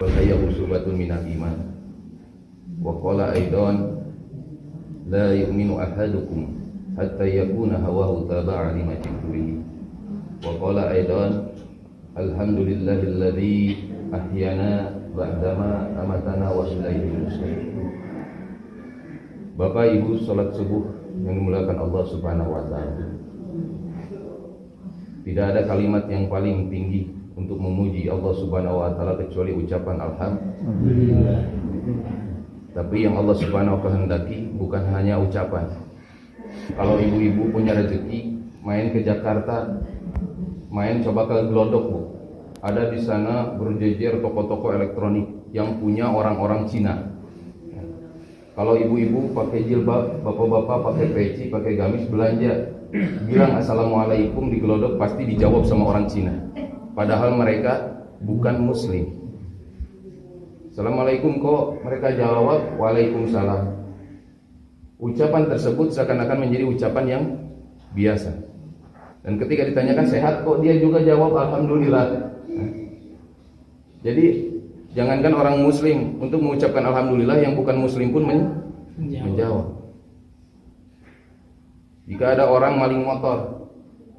وهي أصوبة من الإيمان وقال أيضا لا يؤمن أحدكم حتى يكون هواه تابعا لما جئت به وقال أيضا الحمد لله الذي أحيانا بعدما amatana wa ilaihi nusyur. Bapak Ibu, salat subuh yang dimuliakan Allah Subhanahu wa taala. Tidak ada kalimat yang paling tinggi untuk memuji Allah Subhanahu wa taala kecuali ucapan alhamdulillah. Tapi yang Allah Subhanahu wa taala kehendaki bukan hanya ucapan. Kalau ibu-ibu punya rezeki main ke Jakarta, main coba ke Glodok, Bu. Ada di sana berjejer toko-toko elektronik yang punya orang-orang Cina. Kalau ibu-ibu pakai jilbab, bapak-bapak pakai peci, pakai gamis belanja, bilang assalamualaikum di Glodok pasti dijawab sama orang Cina. Padahal mereka bukan Muslim. Assalamualaikum kok, mereka jawab waalaikumsalam. Ucapan tersebut seakan-akan menjadi ucapan yang biasa. Dan ketika ditanyakan sehat kok, dia juga jawab alhamdulillah. Jadi jangankan orang Muslim untuk mengucapkan alhamdulillah, yang bukan Muslim pun menjawab. Jika ada orang maling motor,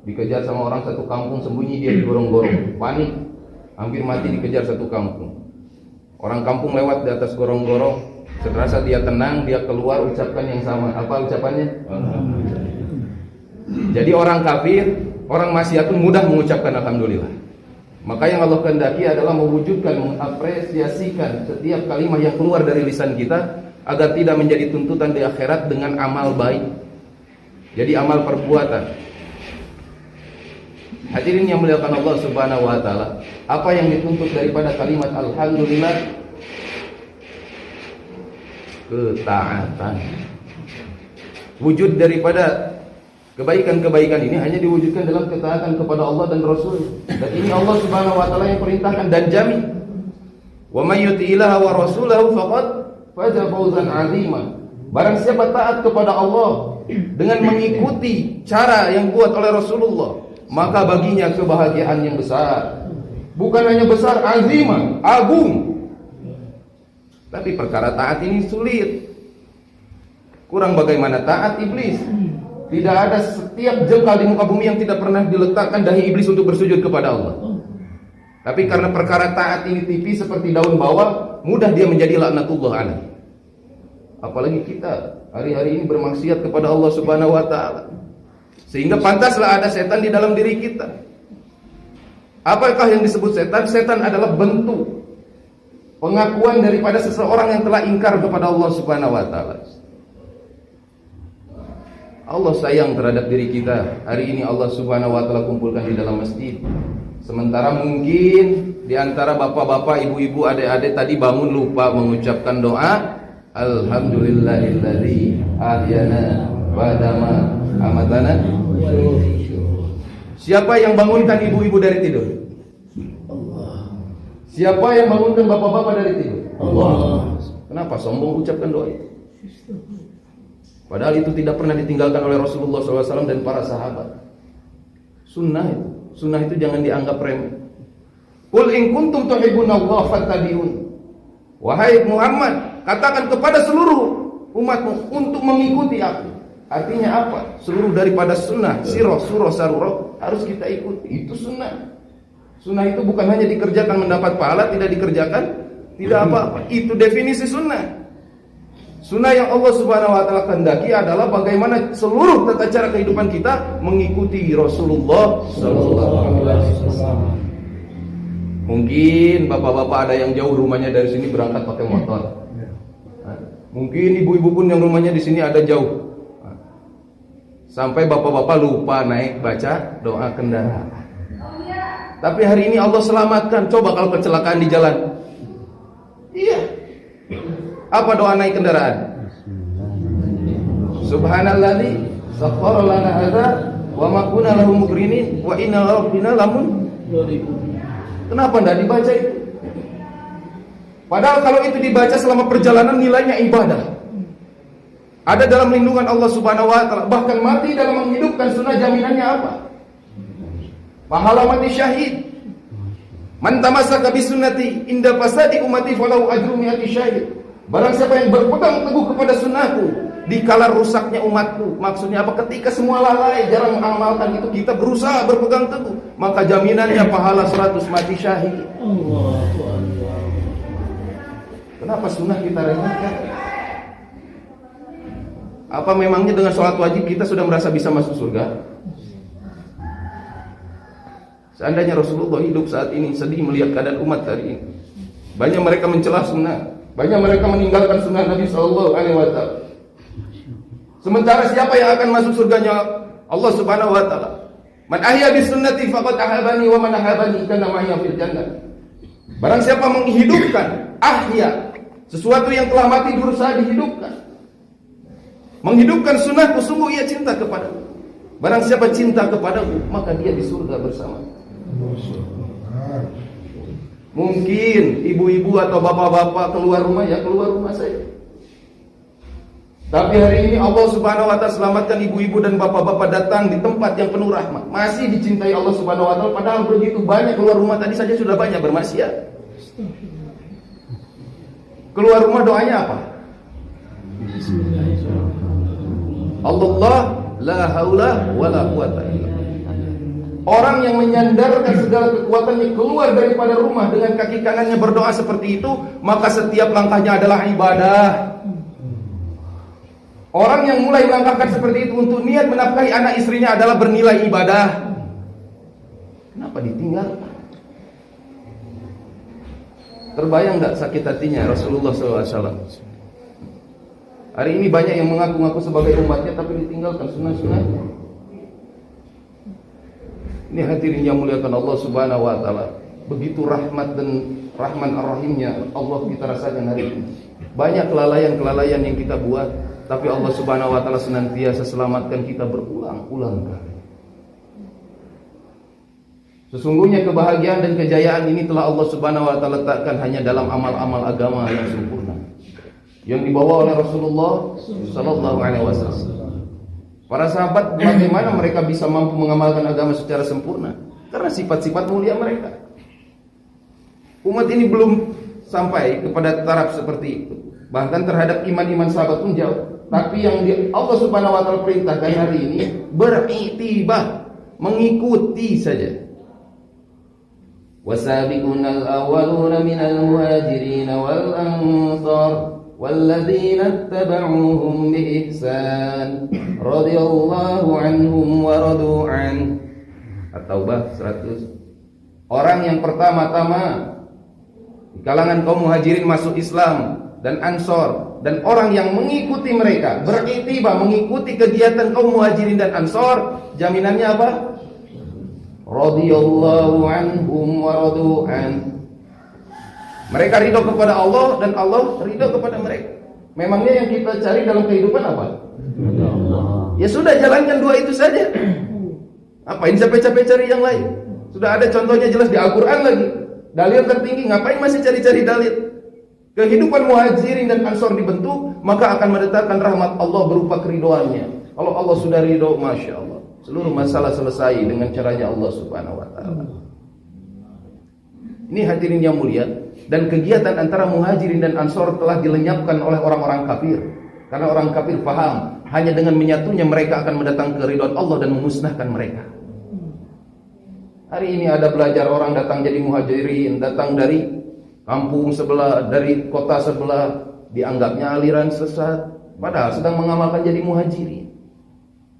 dikejar sama orang satu kampung, sembunyi dia di gorong-gorong, panik, hampir mati dikejar satu kampung. Orang kampung lewat di atas gorong-gorong, serasa dia tenang, dia keluar ucapkan yang sama. Apa ucapannya? Alhamdulillah. Jadi orang kafir, orang maksiat pun mudah mengucapkan alhamdulillah. Maka yang Allah kehendaki adalah mewujudkan, mengapresiasikan setiap kalimat yang keluar dari lisan kita agar tidak menjadi tuntutan di akhirat dengan amal baik. Jadi amal perbuatan. Hadirin yang muliakan Allah Subhanahu wa taala, apa yang dituntut daripada kalimat alhamdulillah? Ketaatan. Wujud daripada kebaikan-kebaikan ini hanya diwujudkan dalam ketaatan kepada Allah dan Rasul. Dan ini Allah Subhanahu wa taala yang perintahkan dan jamin. Wa may yuti'illaha wa rasulahu faqad faza fawzan 'azima. Barang siapa taat kepada Allah dengan mengikuti cara yang buat oleh Rasulullah, maka baginya kebahagiaan yang besar. Bukan hanya besar, azimah, agung. Tapi perkara taat ini sulit. Kurang bagaimana taat iblis. Tidak ada setiap jengkal di muka bumi yang tidak pernah diletakkan dahi iblis untuk bersujud kepada Allah. Tapi karena perkara taat ini tipis seperti daun bawang, mudah dia menjadi laknatullah alaih. Apalagi kita hari-hari ini bermaksiat kepada Allah Subhanahu wa taala. Sehingga pantaslah ada setan di dalam diri kita. Apakah yang disebut setan? Setan adalah bentuk pengakuan daripada seseorang yang telah ingkar kepada Allah Subhanahu wa taala. Allah sayang terhadap diri kita. Hari ini Allah Subhanahu wa taala kumpulkan di dalam masjid. Sementara mungkin di antara bapak-bapak, ibu-ibu, adik-adik tadi bangun lupa mengucapkan doa alhamdulillahilladzi ahyana ba'dama amatana. Siapa yang bangunkan ibu-ibu dari tidur? Allah. Siapa yang bangunkan bapak-bapak dari tidur? Allah. Kenapa sombong ucapkan doa itu? Padahal itu tidak pernah ditinggalkan oleh Rasulullah SAW dan para sahabat. Sunnah itu jangan dianggap remeh. Qul in kuntum tuhibbunallaha fattabi'un. Wahai Muhammad, katakan kepada seluruh umatmu untuk mengikuti aku. Artinya apa? Seluruh daripada sunnah, sirah, surah, sarurah harus kita ikuti. Itu sunnah. Sunnah itu bukan hanya dikerjakan mendapat pahala, tidak dikerjakan tidak apa-apa. Itu definisi sunnah. Sunnah yang Allah Subhanahu wa taala kehendaki adalah bagaimana seluruh tata cara kehidupan kita mengikuti Rasulullah sallallahu alaihi wasallam. Mungkin bapak-bapak ada yang jauh rumahnya dari sini berangkat pakai motor. Mungkin ibu-ibu pun yang rumahnya di sini ada jauh. Sampai bapak-bapak lupa naik baca doa kendaraan. Tapi hari ini Allah selamatkan. Coba kalau kecelakaan di jalan. Iya. Apa doa naik kendaraan? Subhanalladzi sakhkhara lana hadza wa ma kunna lahu muqrinin wa inna rabbina lamun. Kenapa enggak dibaca itu? Padahal kalau itu dibaca selama perjalanan nilainya ibadah. Ada dalam lindungan Allah Subhanahu wa taala. Bahkan mati dalam menghidupkan sunnah jaminannya apa? Pahala mati syahid. Man tamassaka bi sunnati inda fasadi ummati falahu ajru mi'ati syahid. Barang siapa yang berpegang teguh kepada sunnahku di kala rusaknya umatku, maksudnya apa? Ketika semua lalai, jarang mengamalkan itu, kita berusaha berpegang teguh, maka jaminannya pahala 100 mati syahid. Kenapa sunnah kita remehkan? Apa memangnya dengan sholat wajib kita sudah merasa bisa masuk surga? Seandainya Rasulullah hidup saat ini sedih melihat keadaan umat hari ini, banyak mereka mencela sunnah, banyak mereka meninggalkan sunnah Nabi SAW. Sementara siapa yang akan masuk surganya? Allah Subhanahu wa taala. Man ahya bis sunnati faqad ahabani wa man ahabani kana ma'ya fil jannah. Barang siapa menghidupkan ahya, sesuatu yang telah mati berusaha dihidupkan. Menghidupkan sunnahku, sungguh ia cinta kepadaku. Barang siapa cinta kepadaku, maka dia di surga bersama. Mungkin ibu-ibu atau bapak-bapak keluar rumah, ya keluar rumah saja. Tapi hari ini Allah Subhanahu wa taala selamatkan ibu-ibu dan bapak-bapak datang di tempat yang penuh rahmat. Masih dicintai Allah Subhanahu wa taala, padahal begitu banyak keluar rumah tadi saja sudah banyak bermaksiat. Keluar rumah doanya apa? Allah la haula wala quwata illa billah. Orang yang menyandarkan segala kekuatannya keluar daripada rumah dengan kaki kanannya berdoa seperti itu, maka setiap langkahnya adalah ibadah. Orang yang mulai melangkahkan seperti itu untuk niat menafkahi anak istrinya adalah bernilai ibadah. Kenapa ditinggal? Terbayang gak sakit hatinya Rasulullah SAW? Hari ini banyak yang mengaku-ngaku sebagai umatnya tapi ditinggalkan sunnah-sunnahnya. Ini hadirin yang muliakan Allah Subhanahu wa taala. Begitu rahmat dan Rahman Ar-Rahimnya Allah kita rasakan hari ini. Banyak kelalaian-kelalaian yang kita buat, tapi Allah Subhanahu wa taala senantiasa selamatkan kita berulang-ulang kali. Sesungguhnya kebahagiaan dan kejayaan ini telah Allah Subhanahu wa taala letakkan hanya dalam amal-amal agama yang sempurna yang dibawa oleh Rasulullah sallallahu alaihi wasallam. Para sahabat bagaimana mereka bisa mampu mengamalkan agama secara sempurna? Karena sifat-sifat mulia mereka. Umat ini belum sampai kepada taraf seperti itu. Bahkan terhadap iman-iman sahabat pun jauh. Tapi yang Allah Subhanahu wa taala perintahkan hari ini beriktibar, mengikuti saja. Wasabiqunal awwaluna minal muhajirin wal ansar walladzina ittaba'uuhum biihsan radhiyallahu anhum wa radu an. At-Taubah 100. Orang yang pertama-tama di kalangan kaum muhajirin masuk Islam dan Ansor, dan orang yang mengikuti mereka, beriktibar mengikuti kegiatan kaum muhajirin dan Ansor, jaminannya apa? Radhiyallahu anhum wa radu an. Mereka ridho kepada Allah dan Allah ridho kepada mereka. Memangnya yang kita cari dalam kehidupan apa? Ya sudah, jalankan dua itu saja. Apain capek-capek cari yang lain? Sudah ada contohnya jelas di Al-Quran lagi. Dalil tertinggi, ngapain masih cari-cari dalil? Kehidupan muhajirin dan ansor dibentuk, maka akan mendatangkan rahmat Allah berupa keridoannya. Kalau Allah sudah ridho, Masya Allah, seluruh masalah selesai dengan caranya Allah Subhanahu wa ta'ala. Ini hadirin yang mulia. Dan kegiatan antara muhajirin dan ansor telah dilenyapkan oleh orang-orang kafir. Karena orang kafir paham, hanya dengan menyatunya mereka akan mendatangkan keridhaan Allah dan memusnahkan mereka. Hari ini ada belajar orang datang jadi muhajirin, datang dari kampung sebelah, dari kota sebelah, dianggapnya aliran sesat, padahal sedang mengamalkan jadi muhajirin.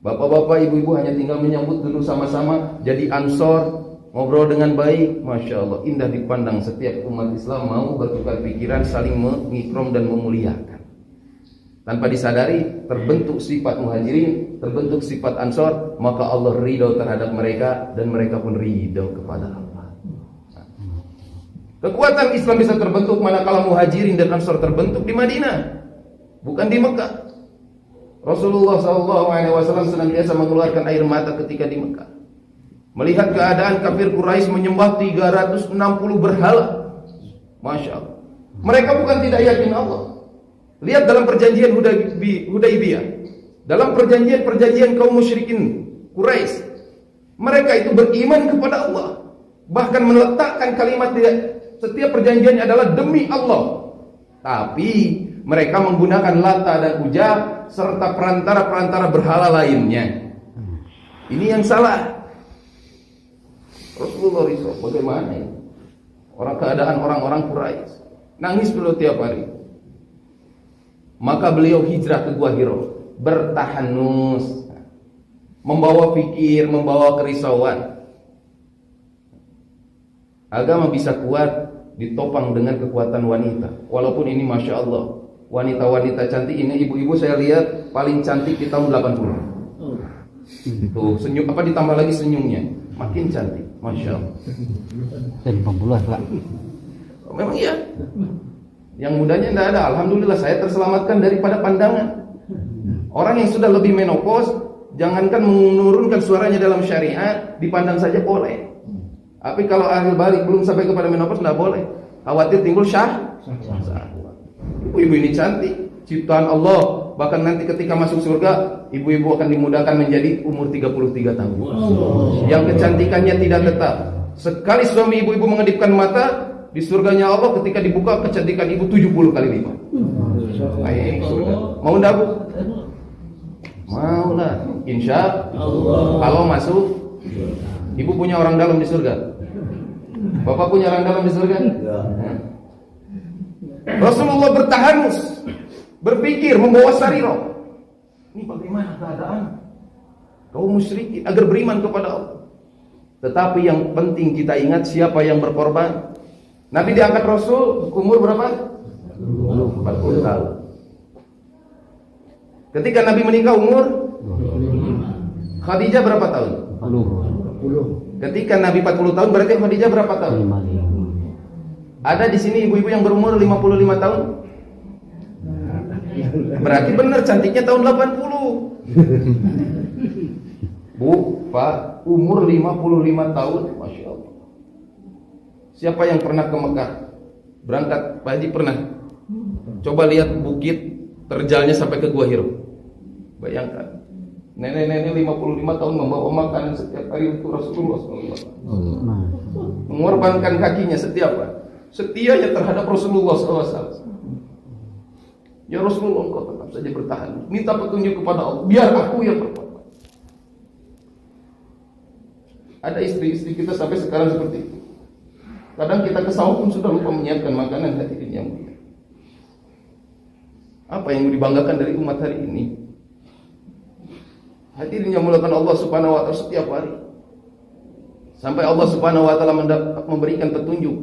Bapak-bapak, ibu-ibu hanya tinggal menyambut duduk sama-sama, jadi ansor, ngobrol dengan baik. Masya Allah, indah dipandang setiap umat Islam mau bertukar pikiran, saling mengikram dan memuliakan. Tanpa disadari terbentuk sifat muhajirin, terbentuk sifat ansor, maka Allah ridho terhadap mereka dan mereka pun ridho kepada Allah. Kekuatan Islam bisa terbentuk manakala muhajirin dan ansor terbentuk di Madinah, bukan di Mekah. Rasulullah SAW senantiasa mengeluarkan air mata ketika di Mekah, melihat keadaan kafir Quraisy menyembah 360 berhala. Masya Allah, mereka bukan tidak yakin Allah. Lihat dalam perjanjian Hudaybiyah, dalam perjanjian kaum musyrikin Quraisy, mereka itu beriman kepada Allah. bahkan meletakkan kalimat dia setiap perjanjiannya adalah demi Allah. Tapi mereka menggunakan Lata dan Uzza serta perantara-perantara berhala lainnya. Ini yang salah. Rasulullah risau, bagaimana ini? Keadaan orang-orang Quraisy nangis dulu tiap hari. Maka beliau hijrah ke Gua Hira, bertahanus, membawa fikir, membawa kerisauan. Agama bisa kuat ditopang dengan kekuatan wanita. Walaupun ini Masya Allah, wanita-wanita cantik ini, ibu-ibu saya lihat paling cantik di tahun 80. Tuh senyum, apa ditambah lagi senyumnya, makin cantik, Masya Allah. Dan 80-an Pak. Memang iya. Yang mudanya tidak ada. Alhamdulillah saya terselamatkan daripada pandangan. Orang yang sudah lebih menopause, jangankan menurunkan suaranya dalam syariat, dipandang saja boleh. Tapi kalau akhir balik belum sampai kepada menopause, tidak boleh. Khawatir timbul syahwat. Ibu-ibu ini cantik, ciptaan Allah. Bahkan nanti ketika masuk surga, ibu-ibu akan dimudahkan menjadi umur 33 tahun. Yang kecantikannya tidak tetap. Sekali suami ibu-ibu mengedipkan mata, di surganya Allah ketika dibuka kecantikan ibu 70 kali lipat. Ayo surga. Mau enggak, Bu? Mau lah. Insya Allah. Kalau masuk, ibu punya orang dalam di surga. Bapak punya orang dalam di surga? Ya. Rasulullah bertahanus, berpikir, membawa sarirah. Ini bagaimana keadaan kaum musyrikin agar beriman kepada Allah. Tetapi yang penting kita ingat siapa yang berkorban. Nabi diangkat Rasul umur berapa? 40 tahun. Ketika Nabi meninggal umur 25. Khadijah berapa tahun? 40. Ketika Nabi 40 tahun berarti Khadijah berapa tahun? 55. Ada di sini ibu-ibu yang berumur 55 tahun? Berarti benar cantiknya tahun 80. Bu, Pak, umur 55 tahun, Masya Allah. Siapa yang pernah ke Mekah? Berangkat, Pak Haji pernah. Coba lihat bukit terjalnya sampai ke Gua Hira. Bayangkan, nenek-nenek 55 tahun membawa makanan setiap hari untuk Rasulullah SAW. Mengorbankan kakinya setiap hari. Setianya terhadap Rasulullah SAW. Ya Rasulullah, engkau tetap saja bertahan. Minta petunjuk kepada Allah. Biar aku yang berbuat. Ada istri-istri kita sampai sekarang seperti itu. Kadang kita ke sahur pun sudah lupa menyiapkan makanan hadirin yang mulia. Apa yang dibanggakan dari umat hari ini? Hadirin yang mulakan Allah Subhanahu wa taala setiap hari. Sampai Allah Subhanahu wa taala memberikan petunjuk.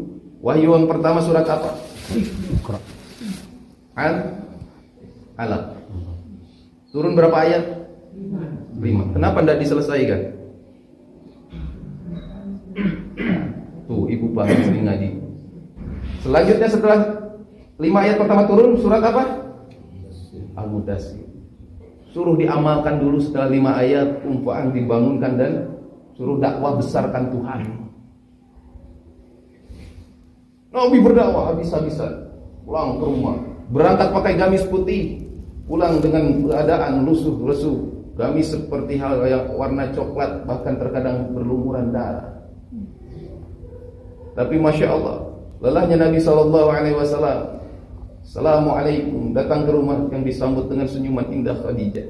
Wahyu yang pertama surat apa? Alaq. Turun berapa ayat? 5. Kenapa tidak diselesaikan? Tuh, ibu paham sering ngaji. Selanjutnya setelah 5 ayat pertama turun, surat apa? Al-Mudaththir. Suruh diamalkan dulu setelah 5 ayat, umpaan dibangunkan dan suruh dakwah besarkan Tuhan. Nabi berdakwah habis-habisan, pulang ke rumah, berangkat pakai gamis putih, pulang dengan keadaan lusuh-lesuh, gamis seperti hal yang warna coklat, bahkan terkadang berlumuran darah. Tapi Masya Allah, lelahnya Nabi SAW, Assalamualaikum, datang ke rumah yang disambut dengan senyuman indah Khadijah.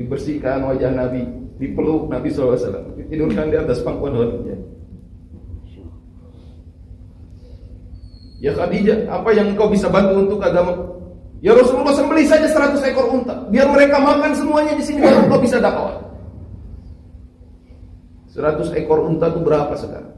Dibersihkan wajah Nabi, dipeluk Nabi SAW, ditidurkan di atas pangkuan Khadijah. Ya Khadijah, apa yang engkau bisa bantu untuk agama? Ya Rasulullah, sembelih saja 100 ekor unta, biar mereka makan semuanya di sini, baru engkau bisa dakwah. 100 ekor unta itu berapa sekarang?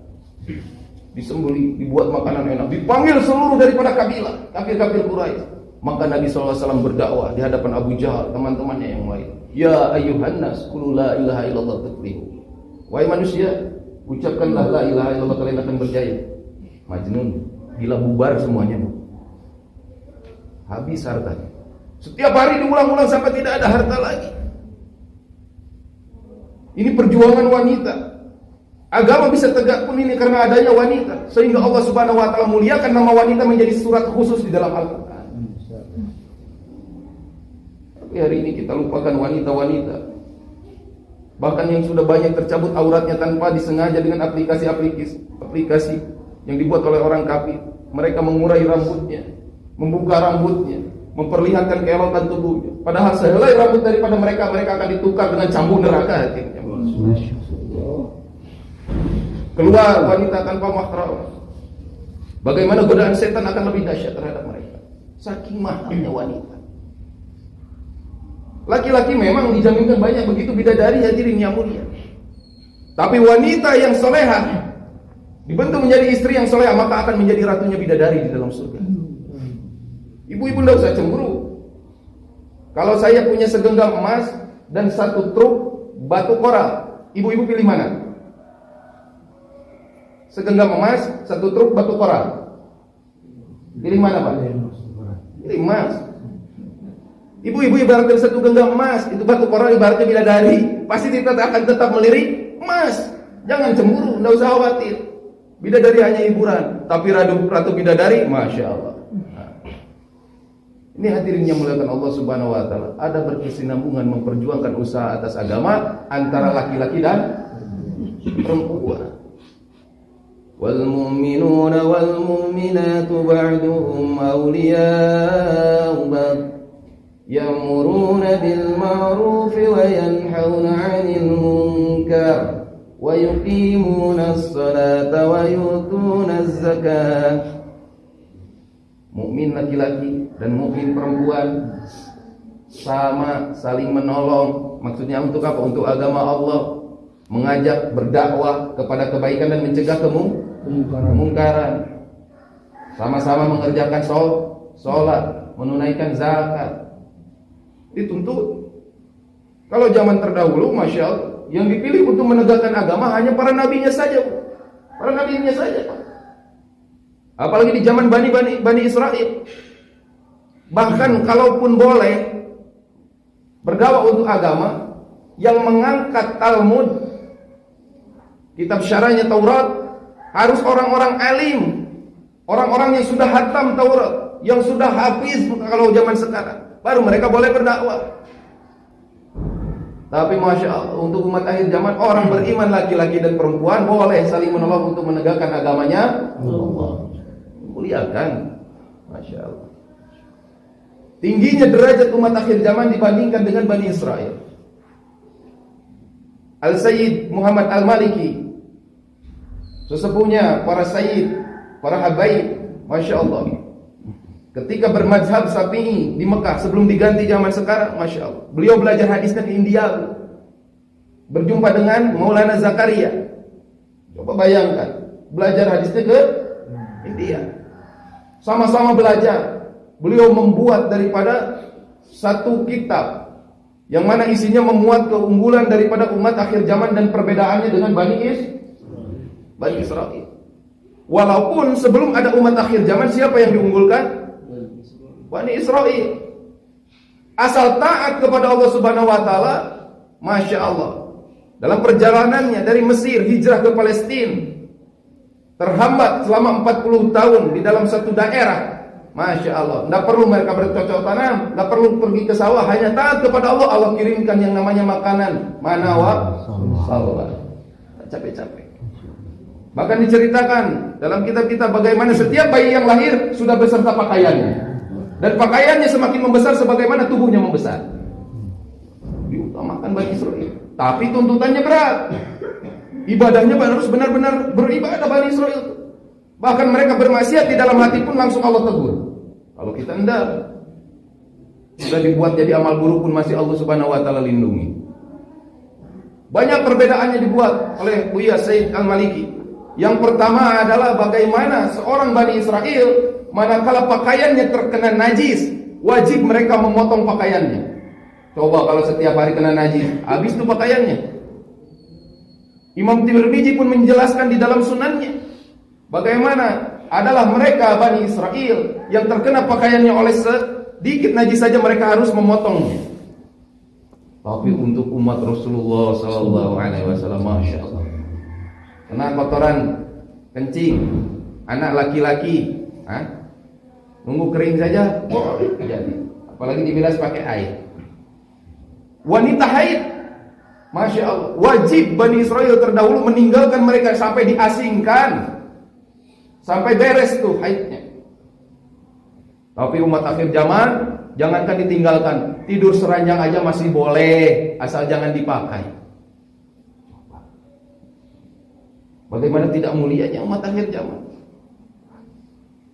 Disembelih, dibuat makanan enak, dipanggil seluruh daripada kabilah, kafir-kafir Quraisy. Maka Nabi SAW berdakwah di hadapan Abu Jahal, teman-temannya yang lain. Ya ayyuhan nas, qulu la ilaha illallah tuflihu. Wahai manusia, ucapkanlah la ilaha illallah, kalian akan berjaya. Majnun, gila, bubar semuanya. Habis hartanya. Setiap hari diulang-ulang sampai tidak ada harta lagi. Ini perjuangan wanita. Agama bisa tegak pun ini karena adanya wanita, sehingga Allah Subhanahu wa taala muliakan nama wanita menjadi surat khusus di dalam Al-Qur'an. Tapi hari ini kita lupakan wanita-wanita. Bahkan yang sudah banyak tercabut auratnya tanpa disengaja dengan aplikasi yang dibuat oleh orang kafir. Mereka mengurai rambutnya, membuka rambutnya, memperlihatkan keelokan tubuhnya. Padahal sehelai rambut daripada mereka akan ditukar dengan cambuk neraka. Keluar wanita tanpa mahram. Bagaimana godaan setan akan lebih dahsyat terhadap mereka. Saking mahalnya wanita. Laki-laki memang dijaminkan banyak begitu bidadari hadirin yang mulia. Tapi wanita yang solehah dibentuk menjadi istri yang solehah, maka akan menjadi ratunya bidadari di dalam surga. Ibu-ibu tidak usah cemburu. Kalau saya punya segenggam emas dan satu truk batu koral, ibu-ibu pilih mana? Segenggam emas, satu truk batu koral. Pilih mana, Pak? Pilih emas. Ibu-ibu ibaratkan satu genggam emas, itu batu koral ibaratnya bidadari. Pasti kita akan tetap melirik emas. Jangan cemburu, tidak usah khawatir. Bidadari hanya hiburan, tapi ratu bidadari, Masya Allah. Ini hadirin yang muliakan Allah Subhanahu wa taala. Ada berkesinambungan memperjuangkan usaha atas agama antara laki-laki dan perempuan. Wal mu'minuna wal mu'minatu ba'duhum awliya'u ba'd ya'muruna bil ma'ruf wa yanhauna 'anil munkar wa yuqimuna as-salata wa yu'tuna az-zakata. Mukmin laki-laki dan mukmin perempuan sama, saling menolong. Maksudnya untuk apa? Untuk agama Allah. Mengajak, berdakwah kepada kebaikan dan mencegah kemungkaran. Sama-sama mengerjakan sholat, menunaikan zakat. Dituntut. Kalau zaman terdahulu, Masya Allah, yang dipilih untuk menegakkan agama hanya para nabinya saja. Para nabinya saja. Apalagi di zaman Bani Israel. Bahkan kalaupun boleh berdakwah untuk agama, yang mengangkat Talmud, kitab syarahnya Taurat, harus orang-orang alim, orang-orang yang sudah hatam Taurat, yang sudah hafiz kalau zaman sekarang, baru mereka boleh berdakwah. Tapi Masya Allah, untuk umat akhir zaman, orang beriman laki-laki dan perempuan boleh saling menolong untuk menegakkan agamanya Allah. Muliakan, Masya Allah. Tingginya derajat umat akhir zaman dibandingkan dengan Bani Israel. Al-Sayyid Muhammad Al-Maliki, sesepuhnya para Sayyid, para Habaib, Masya Allah, ketika bermadzhab Syafi'i di Mekah sebelum diganti zaman sekarang, Masya Allah, beliau belajar hadisnya ke India, berjumpa dengan Maulana Zakaria. Coba bayangkan, belajar hadisnya ke India. Sama-sama belajar. Beliau membuat daripada satu kitab yang mana isinya memuat keunggulan daripada umat akhir zaman dan perbedaannya dengan Bani Israel. Walaupun sebelum ada umat akhir zaman, siapa yang diunggulkan? Bani Israel. Asal taat kepada Allah Subhanahu wa taala, Masya Allah. Dalam perjalanannya dari Mesir hijrah ke Palestina, terhambat selama 40 tahun di dalam satu daerah. Masya Allah, tidak perlu mereka bercocok tanam, tidak perlu pergi ke sawah, hanya taat kepada Allah. Allah kirimkan yang namanya makanan, mana salwa. Capek-capek. Bahkan diceritakan dalam kitab-kitab bagaimana setiap bayi yang lahir sudah beserta pakaiannya, dan pakaiannya semakin membesar sebagaimana tubuhnya membesar. Diutamakan Bani Israel, tapi tuntutannya berat. Ibadahnya harus benar-benar beribadah Bani Israel. Bahkan mereka bermaksiat di dalam hati pun langsung Allah tegur. Kalau kita enggak, sudah dibuat jadi amal buruk pun masih Allah Subhanahu wa taala lindungi. Banyak perbedaannya dibuat oleh Buya Sayyid Al-Maliki. Yang pertama adalah bagaimana seorang Bani Israel manakala pakaiannya terkena najis, wajib mereka memotong pakaiannya. Coba kalau setiap hari kena najis, habis itu pakaiannya. Imam Tirmidzi pun menjelaskan di dalam sunannya bagaimana adalah mereka Bani Israel yang terkena pakaiannya oleh sedikit najis saja mereka harus memotongnya. Tapi untuk umat Rasulullah sallallahu alaihi wasallam, Masya Allah, kena kotoran kencing anak laki-laki, nunggu kering saja boleh jadi, apalagi dibilas pakai air. Wanita haid Masya Allah, wajib Bani Israel terdahulu meninggalkan mereka sampai diasingkan, sampai beres tuh haidnya. Tapi umat akhir zaman, jangankan ditinggalkan, tidur seranjang aja masih boleh, asal jangan dipakai. Bagaimana tidak mulianya umat akhir zaman?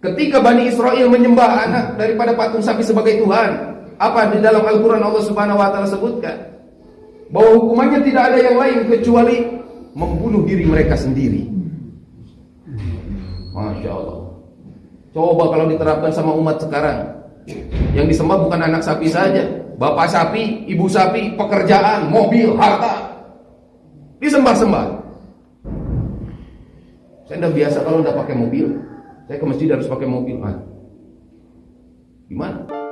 Ketika Bani Israel menyembah anak daripada patung sapi sebagai Tuhan, apa di dalam Al-Quran Allah Subhanahu Wa Taala sebutkan? Bahwa hukumannya tidak ada yang lain kecuali membunuh diri mereka sendiri. Masya Allah. Coba kalau diterapkan sama umat sekarang, yang disembah bukan anak sapi saja, bapak sapi, ibu sapi, pekerjaan, mobil, harta, disembah-sembah. Saya tidak biasa kalau tidak pakai mobil. Saya ke masjid harus pakai mobil. Gimana?